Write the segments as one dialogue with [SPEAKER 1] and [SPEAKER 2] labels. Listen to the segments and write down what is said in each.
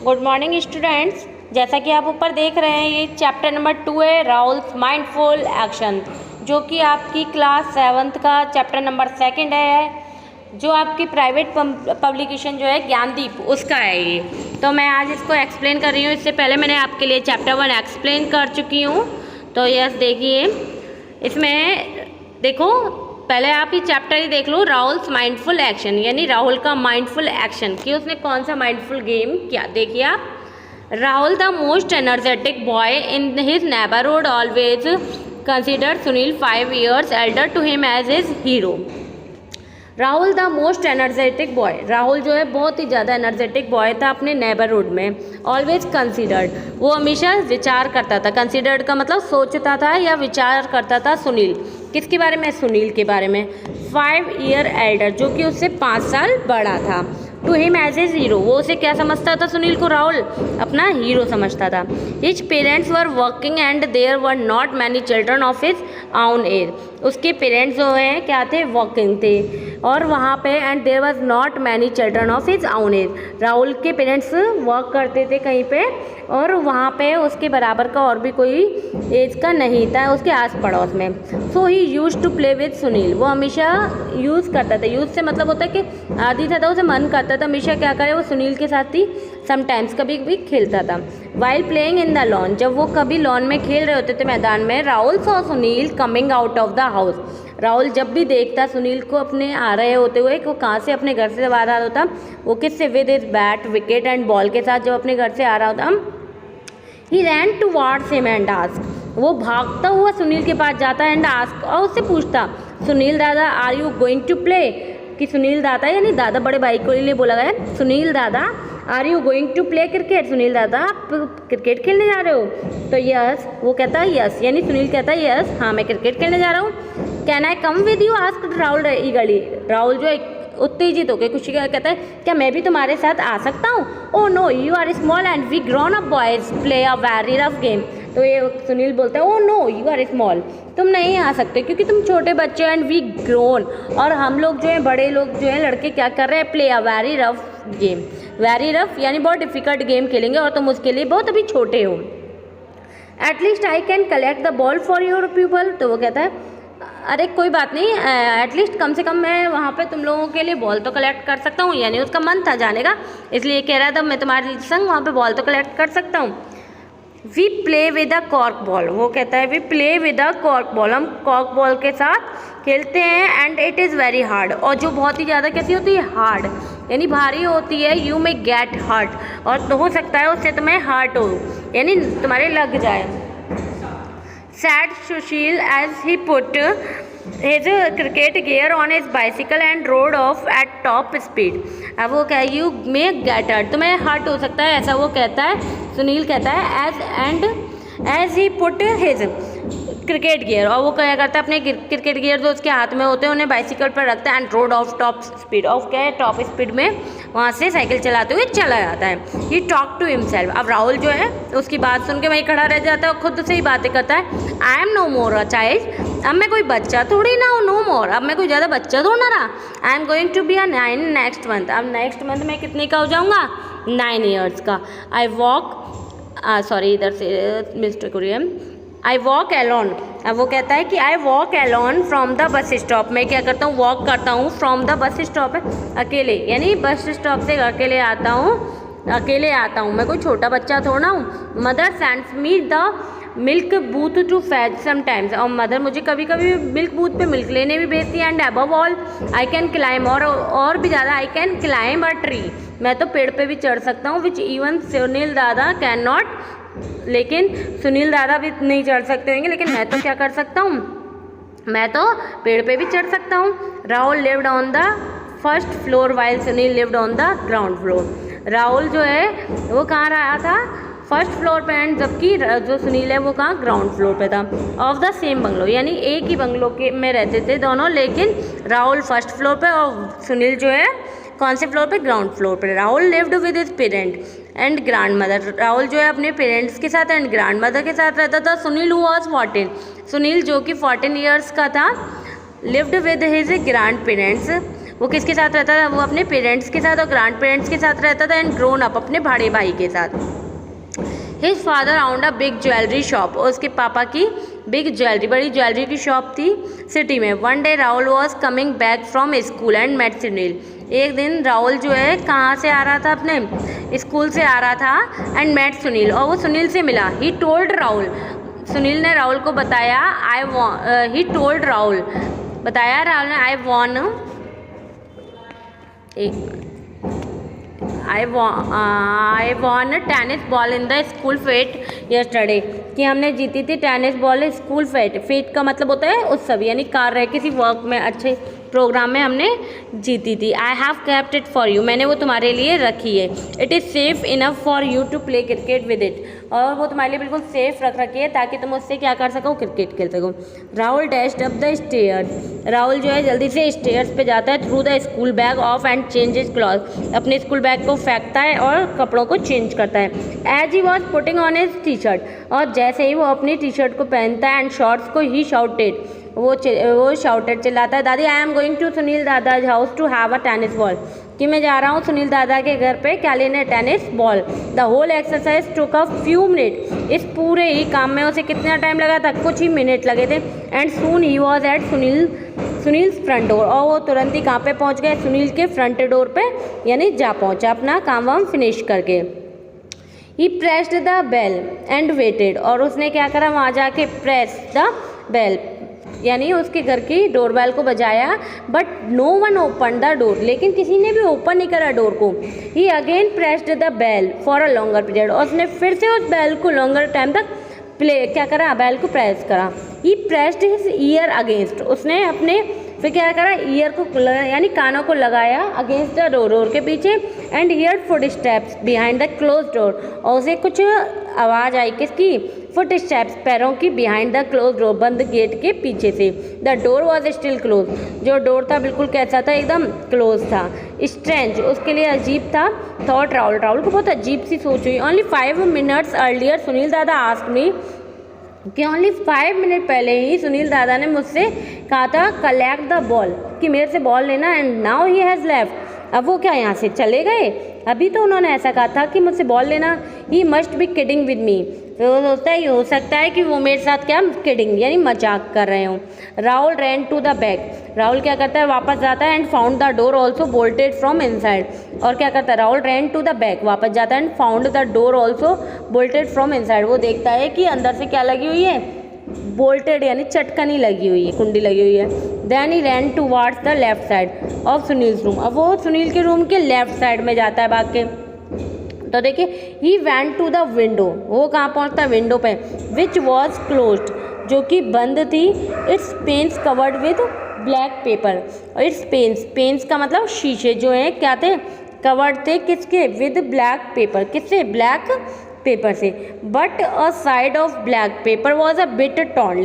[SPEAKER 1] Good morning students. जैसा कि आप ऊपर देख रहे हैं, ये चैप्टर नंबर 2 है, राहुल्स माइंडफुल एक्शन, जो कि आपकी क्लास 7th का चैप्टर नंबर 2 है, जो आपकी प्राइवेट पब्लिकेशन जो है ज्ञानदीप, उसका है ये। तो मैं आज इसको एक्सप्लेन कर रही हूँ। इससे पहले मैंने आपके लिए चैप्टर 1 एक्सप्लेन कर चुकी हूँ। तो यस, देखिए इसमें देखो, पहले आप ये चैप्टर ही देख लो, राहुल्स माइंडफुल एक्शन, यानी राहुल का माइंडफुल एक्शन कि उसने कौन सा माइंडफुल गेम किया। देखिए आप, Rahul the most energetic boy in his neighbourhood always consider Sunil 5 years elder to him as his hero. Rahul the most energetic boy, Rahul जो है बहुत ही ज़्यादा एनर्जेटिक बॉय था अपने नेबरहुड में। ऑलवेज कंसिडर्ड, वो हमेशा विचार करता था। कंसिडर्ड का मतलब सोचता था या विचार करता था सुनील, किसके बारे में? सुनील के बारे में। 5 year एल्डर, जो कि उससे 5 साल बड़ा था। To him as his hero, वो उसे क्या समझता था? सुनील को राहुल अपना हीरो समझता था। His parents were working and there were not many children of his own age, उसके पेरेंट्स जो हैं क्या थे? वर्किंग थे, और वहाँ पे and there was not many children of his own age, Rahul के पेरेंट्स वर्क करते थे कहीं पे, और वहाँ पे उसके बराबर का और भी कोई एज का नहीं था उसके आस पड़ोस में। So he used to play with Sunil, वो हमेशा यूज़ करता था। यूज़ से मतलब होता है कि आदि था, उसे मन करता था हमेशा क्या करे, वो सुनील के साथ ही समटाइम्स कभी भी खेलता था। While playing in the lawn, जब वो कभी लॉन में खेल रहे होते थे मैदान में, Rahul saw Sunil coming out of the house, Rahul जब भी देखता सुनील को अपने आ रहे होते हुए, वो कहाँ से अपने घर से बाहर आ रहा होता, वो किससे? With his bat wicket and ball के साथ जब अपने घर से आ रहा होता। ही रैन टुवार्ड्स हिम एंड आस्क, वो भागता हुआ सुनील के पास जाता एंड आस्क, और उससे पूछता, Sunil dada are you going to play, कि सुनील दादा यानी दादा बड़े भाई को लिए बोला गया, Sunil dada are you going to play cricket, Sunil दादा आप क्रिकेट खेलने जा रहे हो? तो यस, वो कहता है यस, यानी सुनील कहता है यस, हाँ मैं क्रिकेट खेलने जा रहा हूँ। Can I come with you, asked Rahul ईगरली, Rahul जो उत्तेजित होकर खुशी का कहता है, क्या मैं भी तुम्हारे साथ आ सकता हूँ? Oh no, you are small and we grown up boys play a very rough game, तो ये सुनील बोलता है, oh no you are small, तुम नहीं आ सकते क्योंकि तुम छोटे बच्चे हो, एंड वी ग्रोन, और हम लोग जो हैं बड़े लोग जो हैं लड़के क्या कर रहे हैं? Play a very rough game, very rough यानी बहुत डिफिकल्ट गेम खेलेंगे और तुम उसके लिए बहुत अभी छोटे हो। At least I can collect the ball for your people, तो वो कहता है अरे कोई बात नहीं, एटलीस्ट कम से कम मैं वहाँ पे तुम लोगों के लिए बॉल तो कलेक्ट कर सकता हूँ, यानी उसका मन था जाने का, इसलिए कह रहा था मैं तुम्हारे संग वहाँ पे बॉल तो कलेक्ट कर सकता हूँ। We play with a cork ball, वो कहता है we play with a cork ball, हम कॉर्क बॉल के साथ खेलते हैं, and it is very hard, और जो बहुत ही ज़्यादा कैसी होती है? हार्ड, यानी भारी होती है। यू मे गेट हर्ट, और तो हो सकता है उससे तुम्हें हर्ट हो, यानी तुम्हारे लग जाए। Said Sushil as he put his cricket gear on his bicycle and rode off at top speed, अब वो क्या, यू मे गेट हर्ट, तुम्हें हर्ट हो सकता है, ऐसा वो कहता है, सुनील कहता है as he put his cricket gear, और वो क्या करता है अपने क्रिकेट गियर जो उसके हाथ में होते हैं उन्हें बाइसिकल पर रखता है, and rode of top speed, और क्या है टॉप स्पीड में वहाँ से साइकिल चलाते हुए चला जाता है। ही टॉक टू हिमसेल्फ, अब राहुल जो है उसकी बात सुन के वहीं खड़ा रह जाता है और खुद से ही बातें करता है। I am no more a child, अब मैं कोई बच्चा थोड़ी ना हूँ, नो मोर, अब मैं कोई ज़्यादा बच्चा थोड़ा ना रहा। I am going to be a 9 next month, अब नेक्स्ट मंथ में कितने का हो जाऊँगा? 9 years का। आई वॉक, सॉरी इधर से मिस्टेक हो रही है, आई वॉक एलोन, अब वो कहता है कि I walk alone from the bus stop, मैं क्या करता हूँ? वॉक करता हूँ फ्रॉम द बस स्टॉप है अकेले, यानी बस स्टॉप से अकेले आता हूँ, मैं कोई छोटा बच्चा थोड़ा हूँ। Mother sends me the milk booth to fetch sometimes, और मदर मुझे कभी कभी मिल्क बूथ पे मिल्क लेने भी भेजती है। And above all I can climb, और भी ज़्यादा I can climb a tree, मैं तो पेड़ पे भी चढ़ सकता हूँ, विच इवन सुनील दादा कैन नॉट, लेकिन सुनील दादा भी नहीं चढ़ सकते होंगे, लेकिन मैं तो क्या कर सकता हूँ? मैं तो पेड़ पे भी चढ़ सकता हूँ। Rahul lived on the first floor while Sunil lived on the ground floor, Rahul जो है वो कहाँ रहा था? फर्स्ट फ्लोर पे, एंड जबकि जो सुनील है वो कहाँ? ग्राउंड फ्लोर पे था। ऑफ द सेम बंगलो, यानी एक ही बंगलो के में रहते थे दोनों, लेकिन राहुल फर्स्ट फ्लोर पे और सुनील जो है कौन से फ्लोर पे? ग्राउंड फ्लोर पे। Rahul lived with his parent and grand mother, Rahul जो है अपने पेरेंट्स के साथ एंड ग्रैंड मदर के साथ रहता था। सुनील हु वॉज 14, सुनील जो कि 14 years का था, lived with his grand parents, वो किसके साथ रहता था? वो अपने पेरेंट्स के साथ और ग्रैंड पेरेंट्स के साथ रहता था, एंड ग्रोन अप अपने बड़े भाई के साथ। His father owned a big jewellery shop, और उसके पापा की बिग ज्वेलरी, बड़ी ज्वेलरी की शॉप थी सिटी में। One day Rahul was coming back from school and met Sunil, एक दिन राहुल जो है कहाँ से आ रहा था? अपने स्कूल से आ रहा था, एंड मेट सुनील, और वो सुनील से मिला। ही टोल्ड राहुल, सुनील ने राहुल को बताया, ही टोल्ड राहुल, बताया राहुल ने, I won tennis ball in the school fete yesterday, कि हमने जीती थी tennis ball school fete. Fete का मतलब होता है उत्सव, यानी कार्य, किसी वर्क में, अच्छे प्रोग्राम में हमने जीती थी। I have kept it for you, मैंने वो तुम्हारे लिए रखी है। It is safe enough for you to play cricket with it, और वो तुम्हारे लिए बिल्कुल सेफ रख रखी है ताकि तुम उससे क्या कर सको? क्रिकेट खेल सको। Rahul dashed up the stairs, Rahul जो है जल्दी से स्टेयर्स पे जाता है। Threw the school bag off and changes cloth, अपने स्कूल बैग को फेंकता है और कपड़ों को चेंज करता है। As he was putting on his T shirt, और जैसे ही वो अपनी टी शर्ट को पहनता है एंड शॉर्ट्स को, ही शाउटेड, वो शाउटेड चिल्लाता है, दादी I am going to Sunil दादाज house to have a tennis ball, कि मैं जा रहा हूँ सुनील दादा के घर पे क्या लेने? Tennis ball. The whole exercise took a few minute, इस पूरे ही काम में उसे कितना टाइम लगा था? कुछ ही मिनट लगे थे। And soon he was at Sunil's front door, और वो तुरंत ही कहाँ पे पहुँच गए? सुनील के फ्रंट डोर पे, यानी जा पहुँचा अपना काम वाम फिनिश करके। He pressed the bell and waited, और उसने क्या करा? वहाँ जाके प्रेस द बेल, यानी उसके घर की डोरबेल को बजाया। But no one open the door, लेकिन किसी ने भी ओपन नहीं करा डोर को। He again pressed the bell for a longer period, और उसने फिर से उस बेल को लॉन्गर टाइम तक क्या करा? बेल को प्रेस करा। ही प्रेस्ड हिज ईयर अगेंस्ट, उसने अपने फिर क्या करा? ईयर को यानी कानों को लगाया अगेंस्ट द डोर के पीछे। And heard foot steps behind the close door, और उसे कुछ आवाज़ आई, किसकी? फुट स्टेप्स, पैरों की, बिहाइंड द क्लोज डोर, बंद गेट के पीछे से। The door was still close, जो डोर था बिल्कुल कैसा था? एकदम क्लोज था। स्ट्रेंज, उसके लिए अजीब था। थॉट राहुल, राहुल को बहुत अजीब सी सोच हुई। ओनली 5 मिनट्स अर्लियर सुनील दादा आस्क्ड मी, कि ओनली 5 मिनट पहले ही सुनील दादा ने मुझसे कहा था कलेक्ट द बॉल, कि मेरे से बॉल लेना, and now he has left, अब वो क्या यहाँ से चले गए? अभी तो उन्होंने ऐसा कहा था कि मुझसे बॉल लेना। He must be kidding with me, तो सोचता है हो सकता है कि वो मेरे साथ क्या किडिंग यानी मजाक कर रहे हों। Rahul ran to the back, Rahul क्या करता है? वापस जाता है। And found the door also bolted from inside, और क्या करता है? Rahul ran to the back, वापस जाता है। And found the door also bolted from inside, वो देखता है कि अंदर से क्या लगी हुई है? बोल्टेड यानी चटकनी लगी हुई है, कुंडी लगी हुई है। Then he ran towards the left side of Sunil's room, अब वो सुनील के रूम के लेफ्ट साइड में जाता है भाग के। तो देखिए ही वैंट टू द विंडो, वो कहाँ पहुँचता है? विंडो पे। विच वॉज क्लोज्ड, जो कि बंद थी। Its panes covered with black paper, और इट्स पेन्स का मतलब शीशे जो हैं क्या थे? कवर्ड थे, किसके? विद ब्लैक पेपर, किससे? ब्लैक पेपर से। But a side of black paper was a bit torn,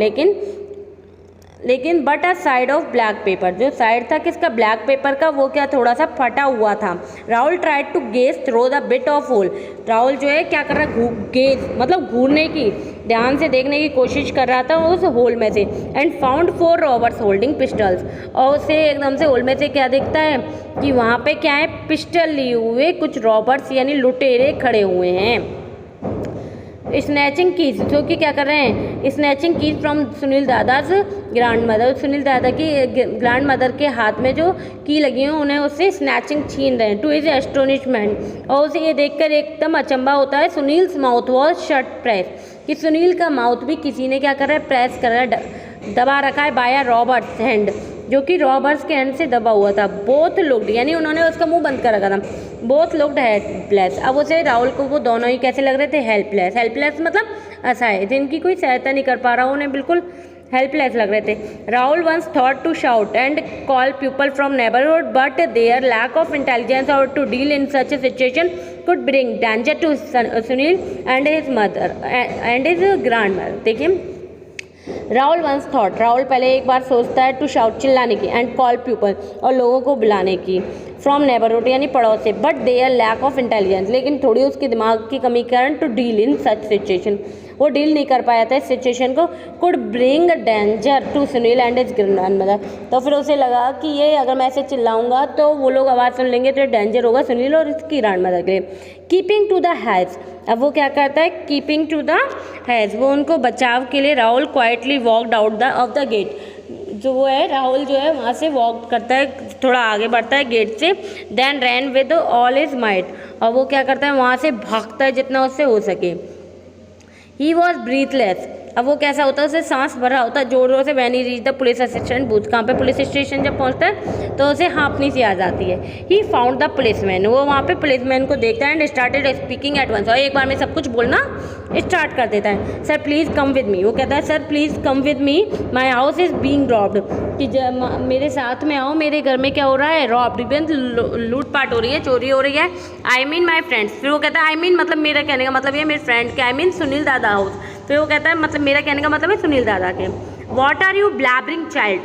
[SPEAKER 1] लेकिन but a side of black paper, जो साइड था किसका? ब्लैक पेपर का, वो क्या थोड़ा सा फटा हुआ था। Rahul tried to gaze through the bit of hole, Rahul जो है क्या कर रहा है? गेज मतलब घूरने की, ध्यान से देखने की कोशिश कर रहा था उस होल में से। And found 4 robbers holding pistols, और उसे एकदम से होल में से क्या दिखता है कि वहाँ पे क्या है? पिस्टल लिए हुए कुछ रॉबर्स यानी लुटेरे खड़े हुए हैं। स्नैचिंग कीज, जो कि क्या कर रहे हैं? स्नैचिंग कीज फ्रॉम सुनील दादाज ग्रैंड मदर, सुनील दादा की ग्रैंड मदर के हाथ में जो की लगी हुई उन्हें उससे स्नैचिंग छीन रहे हैं। टू इज एस्टोनिशमेंट, और उसे ये देखकर एकदम अचंबा होता है। Sunil's mouth was shut press, कि सुनील का माउथ भी किसी ने क्या कर रहा है? प्रेस कर रहा है, दबा रखा है। बाय रॉबर्ट्स हैंड, जो कि रॉबर्ट्स के हैंड से दबा हुआ था। बोथ लुक्ड, यानी उन्होंने उसका मुंह बंद कर रखा था। बोथ लुक्ड हेल्पलेस, अब उसे राहुल को वो दोनों ही कैसे लग रहे थे? हेल्पलेस। हेल्पलेस मतलब असहाय, जिनकी कोई सहायता नहीं कर पा रहा, उन्हें बिल्कुल हेल्पलेस लग रहे थे। Rahul once thought to shout and call people from neighbourhood, but there lack of intelligence और to deal in such a situation could bring danger to Sunil and his mother and his grand mother. देखिए Rahul once thought, Rahul पहले एक बार सोचता है to shout चिल्लाने की, and call people और लोगों को बुलाने की, फ्रॉम नेबरहुड यानी पड़ोस से, but there lack of intelligence, लेकिन थोड़ी उसके दिमाग की कमी के कारण to deal in such situation, वो डील नहीं कर पाया था इस सिचुएशन को, could bring danger to Sunil and his grandmother. तो फिर उसे लगा कि ये अगर मैं ऐसे चिल्लाऊंगा तो वो लोग आवाज़ सुन लेंगे तो डेंजर होगा सुनील और इसकी ग्रैंडमदर के लिए। कीपिंग टू द हैज, अब वो क्या करता है, कीपिंग टू द हैज, वो उनको बचाव के लिए Rahul quietly walked out of the gate, जो वो है राहुल जो है वहाँ से वॉक करता है, थोड़ा आगे बढ़ता है गेट से, then ran with all his might, और वो क्या करता है वहाँ से भागता है जितना उससे हो सके। ही वॉज ब्रीथलेस, अब वो कैसा होता है, उसे सांस भरा होता है जोर जोर से। When he reach the police assistant booth, कहाँ पे पुलिस स्टेशन जब पहुँचता है तो उसे हाँफनी सी आ जाती है। ही फाउंड द पुलिसमैन, वो वहाँ पे पुलिसमैन को देखता है and started speaking at once, और एक बार में सब कुछ बोलना स्टार्ट कर देता है। Sir please come with me, वो कहता है sir please come with me, my house is being robbed, कि मेरे साथ में आओ, मेरे घर में क्या हो रहा है, रॉब्ड, लूटपाट हो रही है, चोरी हो रही है। आई मीन माई फ्रेंड्स, फिर वो कहता है आई मीन मतलब मेरा कहने का मतलब ये मेरे फ्रेंड के, आई मीन सुनील दादा हाउस, फिर वो कहता है मतलब मेरा कहने का मतलब है सुनील दादा के। What are you blabbering child,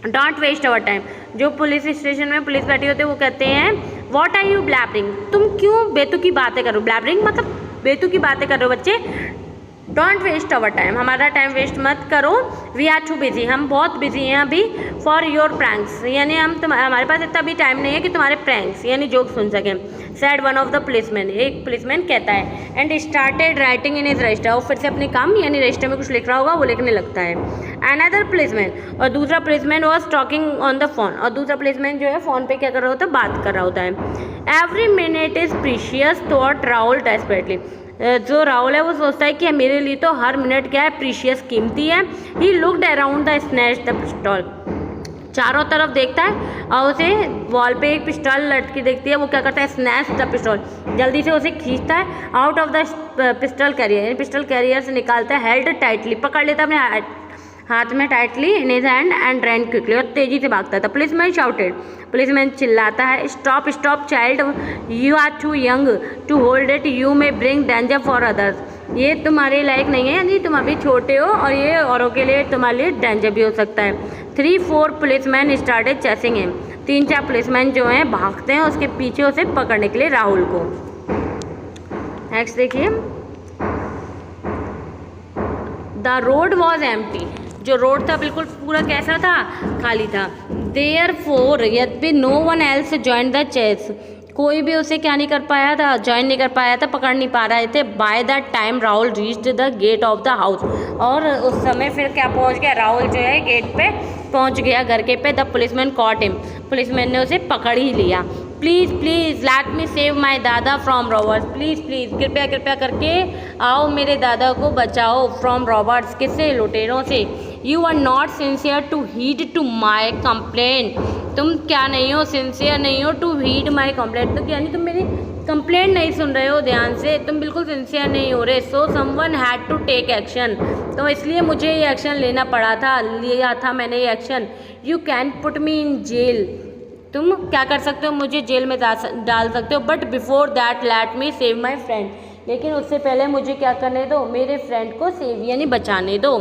[SPEAKER 1] don't waste our time, जो पुलिस स्टेशन में पुलिस बैठी होती है वो कहते हैं वॉट आर यू ब्लैबरिंग, तुम क्यों बेतुकी बातें करो, ब्लैबरिंग मतलब बेतुकी बातें कर रहे हो बच्चे, डोंट वेस्ट अवर टाइम, हमारा टाइम वेस्ट मत करो, वी आर टू बिजी, हम बहुत बिजी हैं अभी, फॉर योर प्रैंक्स, यानी हमारे पास इतना भी टाइम नहीं है कि तुम्हारे प्रैंक्स यानी जोक सुन सकें। Sad one of the policeman, एक पुलिसमैन कहता है, and started writing in his register, वो फिर से अपने काम यानी रजिस्टर में कुछ लिख रहा होगा वो लिखने लगता है। अनदर पुलिसमैन, और दूसरा policeman was talking on the phone, और दूसरा पुलिसमैन जो है फ़ोन पे क्या कर रहा होता है, बात कर रहा होता है। Every minute is precious thought Rahul desperately, जो राहुल है वो सोचता है कि मेरे लिए तो हर मिनट क्या है, प्रीशियस कीमती है। He looked around the snatch the pistol, चारों तरफ देखता है और उसे वॉल पे एक पिस्टल लटकी देखती है, वो क्या करता है, स्नैच द पिस्टल, जल्दी से उसे खींचता है out of the pistol carrier, pistol carrier से निकालता है, हेल्ड टाइटली, पकड़ लेता है अपने हाथ में tightly in his hand and ran quickly, और तेजी से भागता था। पुलिसमैन शाउटेड, पुलिसमैन चिल्लाता है, stop stop child, you are too young to hold it, you may bring danger for others, ये तुम्हारे लायक नहीं है, यानी तुम अभी छोटे हो और ये औरों के लिए तुम्हारे लिए डेंजर भी हो सकता है। 3-4 policeman started chasing him, 3-4 policeman जो हैं भागते हैं उसके पीछे उसे पकड़ने के लिए राहुल को। नेक्स्ट देखिए, द रोड वॉज एम्प्टी, जो रोड था बिल्कुल पूरा कैसा था, खाली था। देयरफॉर यद्यपि no one else join the chase, कोई भी उसे क्या नहीं कर पाया था, ज्वाइन नहीं कर पाया था, पकड़ नहीं पा रहे थे। By the time Rahul reached the gate of the house, और उस समय फिर क्या पहुंच गया, राहुल जो है गेट पे पहुंच गया, घर के पे। The policeman cot him, policeman ने उसे पकड़ ही लिया। Please please let me save my दादा फ्रॉम रॉबर्स, प्लीज़ प्लीज़ कृपया कृपया करके आओ मेरे दादा को बचाओ, फ्रॉम रॉबर्स, किससे, लुटेरों से। You are not sincere to heed to my complaint, तुम क्या नहीं हो, सिंसियर नहीं हो टू हीड माई कंप्लेंट, तो यानी तुम मेरी कंप्लेंट नहीं सुन रहे हो ध्यान से, तुम बिल्कुल सिंसियर नहीं हो रहे। So someone had to take action, तो इसलिए मुझे ये एक्शन लेना पड़ा था, लिया था मैंने ये action. You can put me in jail, तुम क्या कर सकते हो, मुझे जेल में डाल सकते हो, but before that let me save my friend, लेकिन उससे पहले मुझे क्या करने दो, मेरे फ्रेंड को सेव यानी बचाने दो।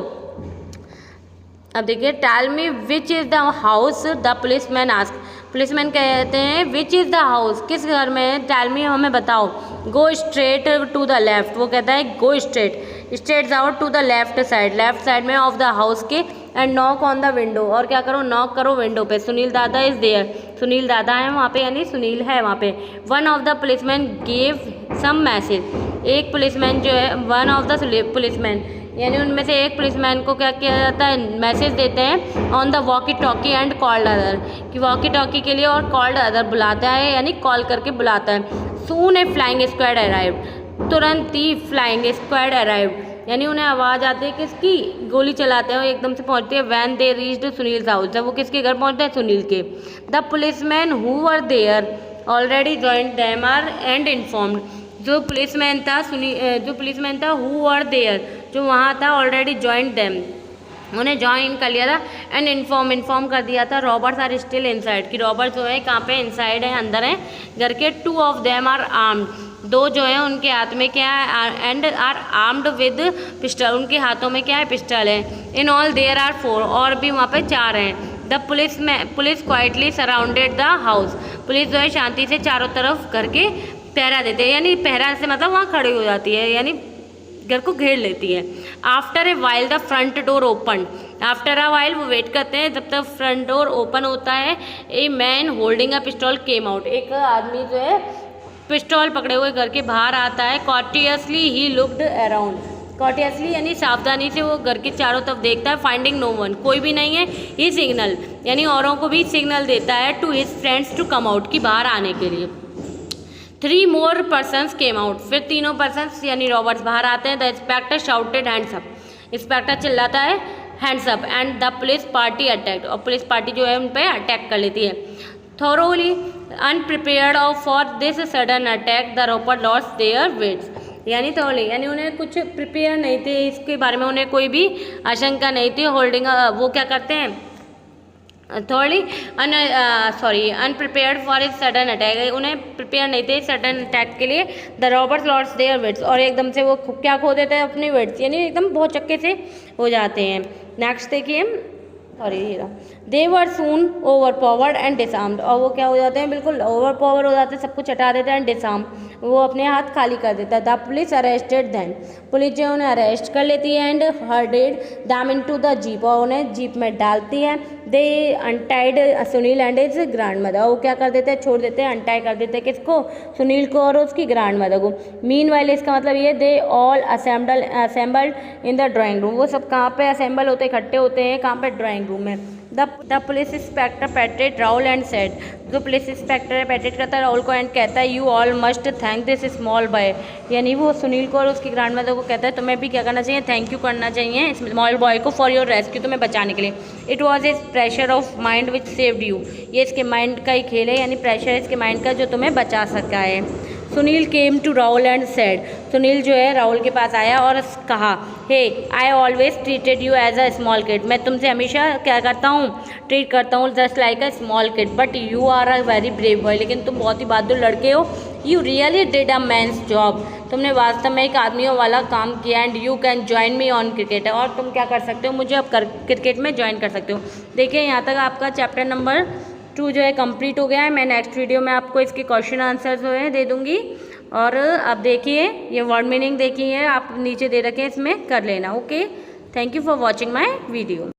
[SPEAKER 1] अब देखिए, tell me which is the house, the policeman ask, policeman कहते हैं विच इज़ द हाउस, किस घर में है, टेल मी हमें बताओ। Go straight to the left, वो कहता है go straight out to the left side में ऑफ द हाउस के, and knock on the window, और क्या करो, नॉक करो विंडो पे। सुनील दादा इज़ देयर, सुनील दादा है वहाँ पे यानी सुनील है वहाँ पे। One of the policeman gave some message, एक पुलिसमैन जो है, वन ऑफ द पुलिसमैन यानी उनमें से एक पुलिसमैन को क्या किया जाता है, मैसेज देते हैं on the walkie talkie and called other, कि वॉकी टॉकी के लिए और कॉल्ड अदर बुलाता है यानी कॉल करके बुलाता है। सून ए फ्लाइंग स्क्वाड अराइव्ड, तुरंत ही फ्लाइंग स्क्वाड अराइव्ड, यानी उन्हें आवाज़ आती है किसकी, गोली चलाते हैं, एकदम से पहुंचते हैं। When they reached Sunil house, जब वो किसके घर पहुंचते हैं, सुनील के। The policeman who were there already joined them are and informed, जो पुलिसमैन था हु वर देयर, जो वहाँ था ऑलरेडी जॉइंड देम, उन्हें ज्वाइन कर लिया था, एंड इन्फॉर्म कर दिया था। रॉबर्स आर स्टिल इनसाइड, कि रॉबर्ट जो है कहाँ पे, इनसाइड है, अंदर है घर के। 2 ऑफ देम आर आर्म्ड, 2 जो है उनके हाथ में क्या है, and are armed with pistol, उनके हाथों में क्या है, पिस्टल है। इन ऑल देयर आर 4, और भी वहाँ पे 4 हैं। The police quietly surrounded the house. Police जो है शांति से चारों तरफ घर के पहरा देते हैं, यानी पहरा से मतलब वहाँ खड़ी हो जाती है, यानी घर को घेर लेती है। After a while the front door open. After a while वो वेट करते हैं जब तक फ्रंट डोर ओपन होता है। A man holding a pistol came out. एक आदमी जो है पिस्टल पकड़े हुए घर के बाहर आता है। कॉर्टियसली ही लुक्ड अराउंड। कॉर्टियसली यानी सावधानी से वो घर के चारों तरफ देखता है। फाइंडिंग नो वन, कोई भी नहीं है। ही सिग्नल यानी औरों को भी सिग्नल देता है to his friends to come out, की बाहर आने के लिए। 3 more persons came out। फिर तीनों पर्सनस यानी रॉबर्ट्स बाहर आते हैं। The inspector shouted hands up. Inspector चिल्लाता है hands up and the police party attacked. और पुलिस पार्टी जो है उन पर अटैक कर लेती है। Thoroughly unprepared for this sudden attack the robber lost their wits. यानी थोरोली यानी उन्हें कुछ प्रिपेयर नहीं थे, इसके बारे में उन्हें कोई भी आशंका नहीं थी। होल्डिंग वो क्या करते हैं थोड़ी अनप्रिपेयर्ड फॉर इस सडन अटैक। उन्हें प्रिपेयर नहीं थे सडन अटैक के लिए। The robbers lost their wits. और एकदम से वो क्या खो देते हैं अपनी विट्स, यानी एकदम बहुत चक्के से हो जाते हैं। नेक्स्ट देखिए दे वर सून ओवर पावर्ड एंड डिसआर्म्ड। और वो क्या हो जाते हैं, बिल्कुल ओवर पावर हो जाते हैं, सब कुछ हटा देते हैं। डिसआर्म वो अपने हाथ खाली कर देता है। The police arrested them. Police जो उन्हें अरेस्ट कर लेती है। And herded them into the jeep. और उन्हें जीप में डालती है। They untied Sunil and his grand mother. वो क्या कर देते हैं, छोड़ देते हैं, अनटाई कर देते हैं किसको, सुनील को और उसकी ग्रैंड मदर को। मीन वाइल इसका मतलब ये they all assembled in the drawing room. वो सब कहाँ पे असेंबल होते इकट्ठे होते हैं, कहाँ पे, ड्राइंग रूम में। The police inspector पैटेड Rahul and said. जो पुलिस इंस्पेक्टर है पैटेड करता है राहुल को एंड कहता है you all must thank this small boy. यानी वो सुनील को और उसकी ग्रैंड मदर को कहता है तुम्हें भी क्या करना चाहिए, थैंक यू करना चाहिए स्मॉल बॉय को फॉर योर रेस्क्यू, तुम्हें बचाने के लिए। It was is pressure of mind which saved you. ये इसके माइंड का ही खेल है, यानी प्रेशर है इसके माइंड का जो तुम्हें बचा सका है। Sunil came to Rahul and said. Sunil जो है राहुल के पास आया और कहा hey I always treated you as a small kid. मैं तुमसे हमेशा क्या करता हूँ, ट्रीट करता हूँ just like a small kid, but you are a very brave boy. लेकिन तुम बहुत ही बहादुर लड़के हो। You really did a man's job. तुमने वास्तव में एक आदमियों वाला काम किया। And you can join me on cricket. और तुम क्या कर सकते हो, मुझे अब क्रिकेट में ज्वाइन कर सकते हो। देखिए यहाँ तक आपका चैप्टर नंबर 2 जो है कंप्लीट हो गया है। मैं नेक्स्ट वीडियो में आपको इसके क्वेश्चन आंसर जो है दे दूँगी। और अब देखिए ये वर्ड मीनिंग देखिए आप नीचे दे रखे हैं, इसमें कर लेना। Okay, thank you for watching my video.